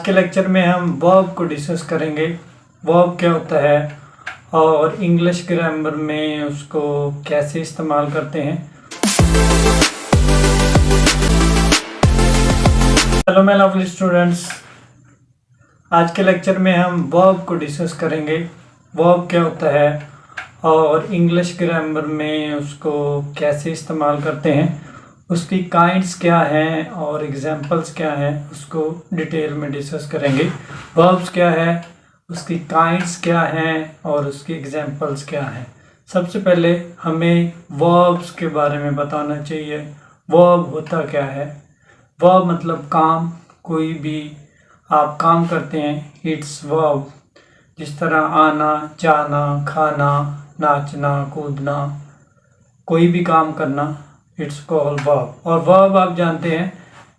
के लेक्चर में हम वर्ब को डिस्कस करेंगे। वर्ब क्या होता है और इंग्लिश ग्रामर में उसको कैसे इस्तेमाल करते हैं। हेलो माय लवली स्टूडेंट्स, आज के लेक्चर में हम वर्ब को डिस्कस करेंगे। वर्ब क्या होता है और इंग्लिश ग्रामर में उसको कैसे इस्तेमाल करते हैं, उसकी काइंड्स क्या हैं और एग्जांपल्स क्या हैं, उसको डिटेल में डिस्कस करेंगे। वर्ब्स क्या है, उसकी काइंड्स क्या हैं और उसकी एग्जांपल्स क्या हैं। सबसे पहले हमें वर्ब्स के बारे में बताना चाहिए। वर्ब होता क्या है? वर्ब मतलब काम, कोई भी आप काम करते हैं, इट्स वर्ब। जिस तरह आना, जाना, खाना, नाचना, कूदना, कोई भी काम करना, इट्स कॉल्ड वर्ब। और वर्ब आप जानते हैं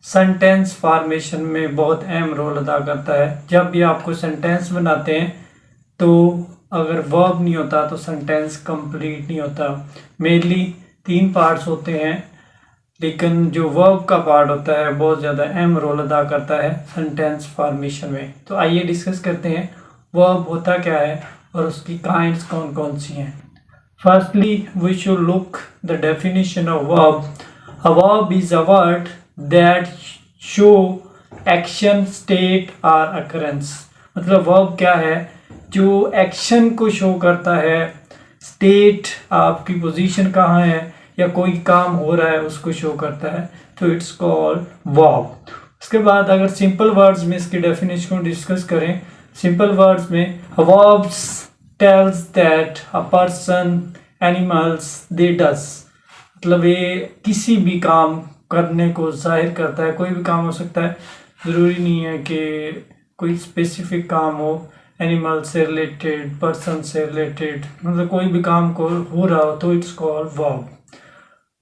सेंटेंस फॉर्मेशन में बहुत अहम रोल अदा करता है। जब भी आपको सेंटेंस बनाते हैं तो अगर वर्ब नहीं होता तो सेंटेंस कंप्लीट नहीं होता। मेनली 3 पार्ट्स होते हैं, लेकिन जो वर्ब का पार्ट होता है बहुत ज़्यादा अहम रोल अदा करता है सेंटेंस फॉर्मेशन में। तो आइए डिस्कस करते हैं वर्ब होता क्या है और उसकी काइंड्स कौन कौन सी हैं। Firstly, we should look the definition of verb. A verb is a word that show action, state or occurrence. मतलब verb क्या है? जो एक्शन को शो करता है, स्टेट आपकी पोजीशन कहाँ है या कोई काम हो रहा है उसको शो करता है, तो इट्स कॉल्ड वर्ब। उसके बाद अगर सिंपल वर्ड्स में इसकी डेफिनेशन को डिस्कस करें, सिंपल वर्ड्स में verbs tells that a person, animals, they does, मतलब ये किसी भी काम करने को जाहिर करता है। कोई भी काम हो सकता है, ज़रूरी नहीं है कि कोई स्पेसिफिक काम हो, एनिमल से रिलेटेड, पर्सन से रिलेटेड, मतलब कोई भी काम को हो रहा हो तो इट्स कॉल्ड वर्ब।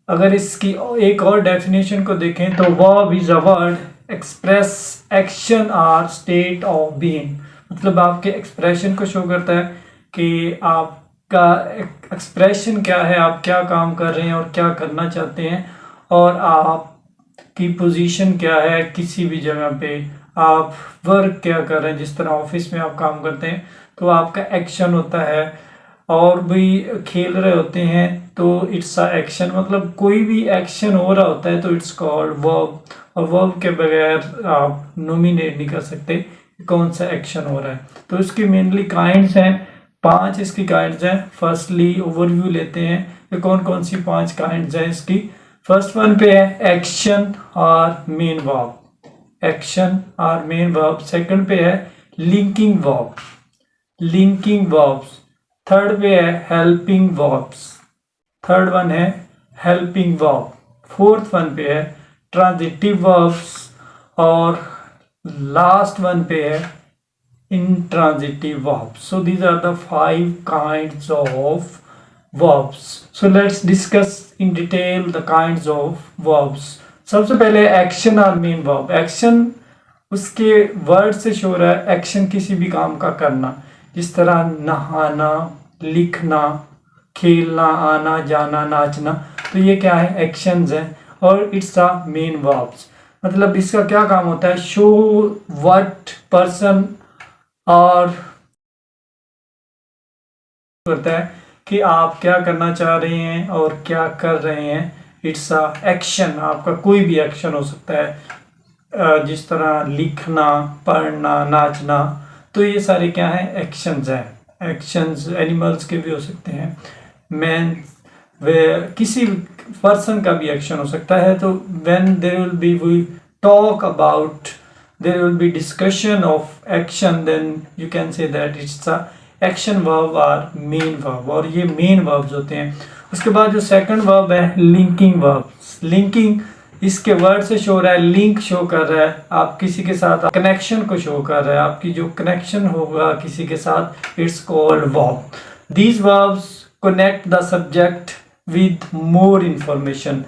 अगर इसकी एक और डेफिनेशन को देखें तो verb is a word express action और स्टेट ऑफ बीइंग, मतलब आपके एक्सप्रेशन को शो करता है कि आपका एक्सप्रेशन क्या है, आप क्या काम कर रहे हैं और क्या करना चाहते हैं, और आपकी पोजीशन क्या है किसी भी जगह पे, आप वर्क क्या कर रहे हैं। जिस तरह ऑफिस में आप काम करते हैं तो आपका एक्शन होता है, और भी खेल रहे होते हैं तो इट्स अ एक्शन, मतलब कोई भी एक्शन हो रहा होता है तो इट्स कॉल्ड वर्ब। और वर्ब के बगैर आप नोमिनेट नहीं कर सकते कौन सा एक्शन हो रहा है। तो इसकी मेनली काइंड्स हैं, 5 इसकी काइंड्स हैं। फर्स्टली ओवरव्यू लेते हैं कि कौन कौन सी 5 काइंड्स हैं इसकी। फर्स्ट वन पे है एक्शन और मेन वर्ब, एक्शन और मेन वर्ब। सेकंड पे है linking verb, linking verbs. Third पे है हेल्पिंग वर्ब्स, थर्ड वन है हेल्पिंग वर्ब। फोर्थ वन पे है ट्रांजिटिव वर्ब्स, और लास्ट वन पे है intransitive verbs. So these are the 5 kinds of verbs. So let's discuss in detail the kinds of verbs. सबसे पहले एक्शन और main verb. Action उसके वर्ड से शो रहा है, एक्शन किसी भी काम का करना, जिस तरह नहाना, लिखना, खेलना, आना, जाना, नाचना, तो ये क्या है, एक्शंस हैं। और इट्स अ मेन वर्ब्स, मतलब इसका क्या काम होता है, शो व्हाट पर्सन, और करता है कि आप क्या करना चाह रहे हैं और क्या कर रहे हैं। इट्स अ एक्शन, आपका कोई भी एक्शन हो सकता है, जिस तरह लिखना, पढ़ना, नाचना, तो ये सारे क्या हैं, एक्शंस हैं। एक्शंस एनिमल्स के भी हो सकते हैं, मैन वे किसी पर्सन का भी एक्शन हो सकता है। तो when there will be we talk about, there will be discussion of action, then you can say that it's a action verb or main verb, और ये main verbs होते हैं। उसके बाद जो सेकंड वर्ब है linking verb, linking इसके word से शो रहा है, लिंक शो कर रहा है, आप किसी के साथ कनेक्शन को शो कर रहा है, आपकी जो कनेक्शन होगा किसी के साथ, it's called verb. These verbs connect the subject with more information.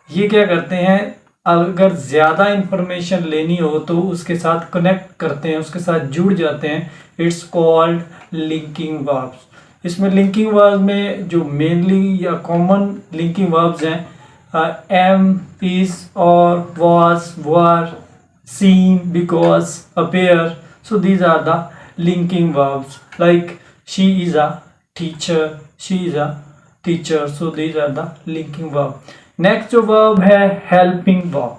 ये क्या करते हैं, अगर ज़्यादा इंफॉर्मेशन लेनी हो तो उसके साथ कनेक्ट करते हैं, उसके साथ जुड़ जाते हैं। It's called linking verbs. इसमें लिंकिंग वर्ब्स में जो मेनली या कॉमन लिंकिंग वर्ब्स हैं, एम, इज, और, was, were, seem, because, appear. So these are the linking verbs. Like she is a teacher, she is a teacher. So these are the linking verb. Next जो verb है helping verb.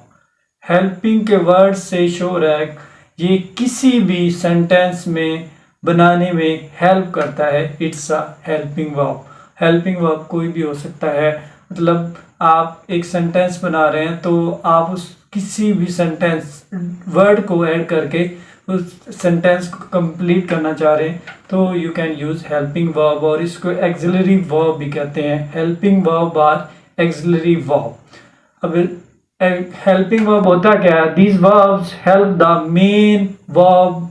Helping के word से show हो रहा है ये किसी भी सेंटेंस में बनाने में हेल्प करता है. It's a helping verb. Helping verb कोई भी हो सकता है. मतलब आप एक सेंटेंस बना रहे हैं तो आप उस किसी भी सेंटेंस वर्ड को ऐड करके उस सेंटेंस को कंप्लीट करना चाह रहे हैं तो you can use helping verb. और इसको एक्सिलरी वर्ब भी कहते हैं. Helping verb or auxiliary verb. अब हेल्पिंग वर्ब होता क्या है? These verbs help the main verb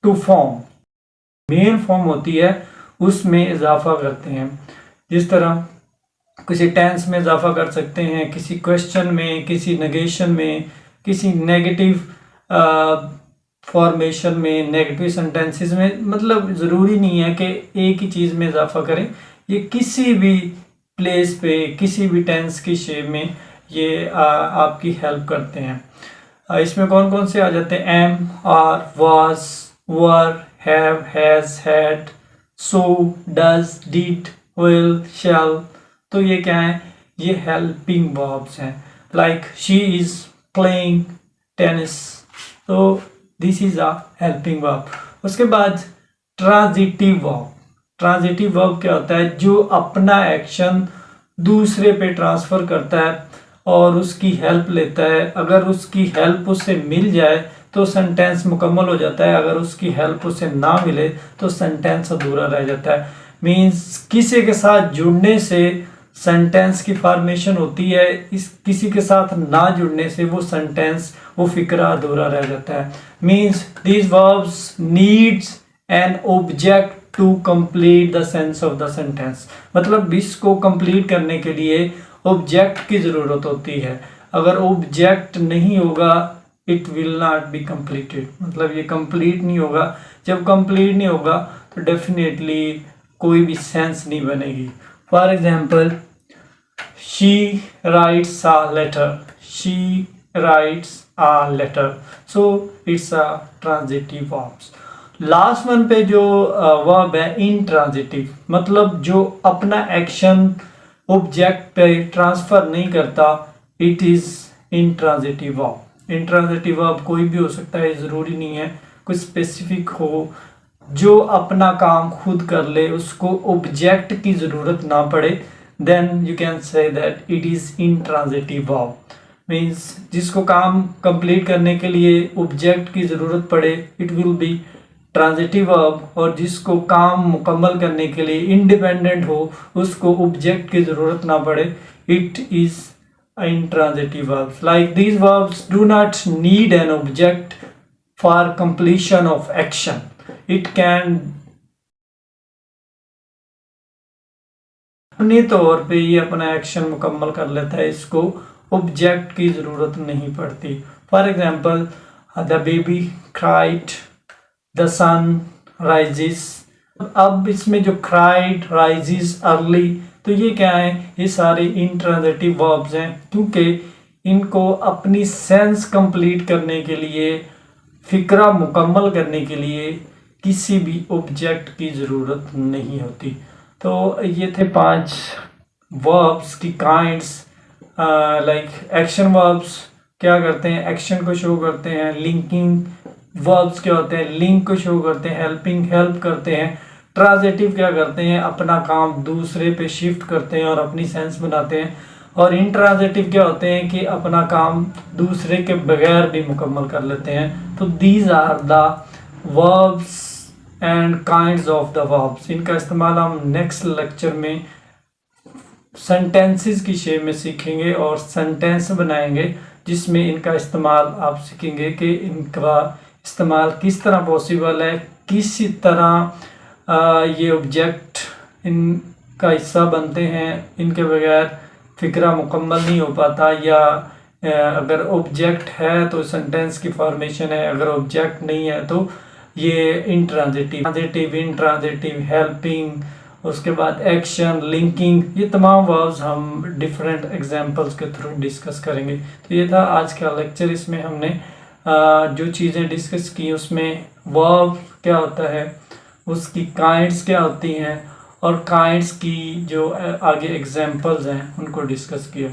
to form. Main form होती है उसमें इजाफा करते हैं. जिस तरह किसी टेंस में इजाफा कर सकते हैं, किसी क्वेश्चन में, किसी नेगेशन में, किसी नेगेटिव फॉर्मेशन में, नेगेटिव सेंटेंसेस में. मतलब ज़रूरी नहीं है कि एक ही चीज़ में इजाफा करें. ये किसी भी प्लेस पे, किसी भी टेंस की शेप में ये आपकी हेल्प करते हैं. इसमें कौन कौन से आ जाते हैं? Am, are, was, were, have, has, had, so, does, did, will, shall. तो ये क्या है? ये हेल्पिंग वर्ब्स हैं. Like she is playing tennis. तो this is a helping verb. उसके बाद ट्रांजिटिव वर्ब. ट्रांजिटिव वर्ब क्या होता है? जो अपना एक्शन दूसरे पे ट्रांसफर करता है और उसकी हेल्प लेता है. अगर उसकी हेल्प उसे मिल जाए तो सेंटेंस मुकम्मल हो जाता है. अगर उसकी हेल्प उसे ना मिले तो सेंटेंस अधूरा रह जाता है. मीन्स किसी के साथ जुड़ने से सेंटेंस की फॉर्मेशन होती है. इस किसी के साथ ना जुड़ने से वो सेंटेंस, वो फिक्रा अधूरा रह जाता है. Means these verbs needs an object to complete the sense of the sentence. मतलब इसको कंप्लीट करने के लिए ऑब्जेक्ट की ज़रूरत होती है. अगर ऑब्जेक्ट नहीं होगा it will not be completed. मतलब ये कंप्लीट नहीं होगा. जब कंप्लीट नहीं होगा तो डेफिनेटली कोई भी सेंस नहीं बनेगी. For example she writes a letter. She writes a letter. So it's a transitive verbs. Last one पे जो वर्ब है इंट्रांजिटिव. मतलब जो अपना एक्शन ऑब्जेक्ट पे ट्रांसफर नहीं करता. It is intransitive verb. Intransitive verb कोई भी हो सकता है. ज़रूरी नहीं है कुछ स्पेसिफिक हो. जो अपना काम खुद कर ले, उसको ऑब्जेक्ट की ज़रूरत ना पड़े, then you can say that it is intransitive verb. Means जिसको काम कंप्लीट करने के लिए ऑब्जेक्ट की ज़रूरत पड़े it will be transitive verb. और जिसको काम मुकम्मल करने के लिए इंडिपेंडेंट हो, उसको ऑब्जेक्ट की ज़रूरत ना पड़े, it is intransitive verbs. Like these verbs do not need an object for completion of action. It can अपने तौर पे ये अपना एक्शन मुकम्मल कर लेता है. इसको ऑब्जेक्ट की ज़रूरत नहीं पड़ती. For example the baby cried, the sun rises. अब इसमें जो क्राइड, राइजेस, अर्ली, तो ये क्या है? ये सारे इंट्रांजिटिव वर्ब्स हैं क्योंकि इनको अपनी सेंस कंप्लीट करने के लिए, फिक्रा मुकम्मल करने के लिए किसी भी ऑब्जेक्ट की ज़रूरत नहीं होती. तो ये थे 5 वर्ब्स की काइंड्स. लाइक एक्शन वर्ब्स क्या करते हैं? एक्शन को शो करते हैं. लिंकिंग वर्ब्स क्या होते हैं? लिंक को शो करते हैं. हेल्पिंग हेल्प करते हैं. ट्रांजिटिव क्या करते हैं? अपना काम दूसरे पे शिफ्ट करते हैं और अपनी सेंस बनाते हैं. और इंट्रांजिटिव क्या होते हैं कि अपना काम दूसरे के बगैर भी मुकम्मल कर लेते हैं. तो these are the verbs and kinds of the verbs. इनका इस्तेमाल हम नेक्स्ट लेक्चर में सेंटेंसेस की शेप में सीखेंगे और सेंटेंस बनाएंगे जिसमें इनका इस्तेमाल आप सीखेंगे कि इनका इस्तेमाल किस तरह पॉसिबल है, किस तरह ये ऑब्जेक्ट इनका हिस्सा बनते हैं. इनके बगैर फिक्रा मुकम्मल नहीं हो पाता. या अगर ऑब्जेक्ट है तो सेंटेंस की फॉर्मेशन है, अगर ऑब्जेक्ट नहीं है तो ये इंट्रांजिटिव, इंट्रांजिटिव, हेल्पिंग, उसके बाद एक्शन, लिंकिंग, ये तमाम वर्ब्स हम डिफरेंट एग्जांपल्स के थ्रू डिस्कस करेंगे. तो ये था आज का लेक्चर. इसमें हमने जो चीज़ें डिस्कस की उसमें वर्ब क्या होता है, उसकी काइंड्स क्या होती हैं और काइंड्स की जो आगे एग्जांपल्स हैं उनको डिस्कस किया।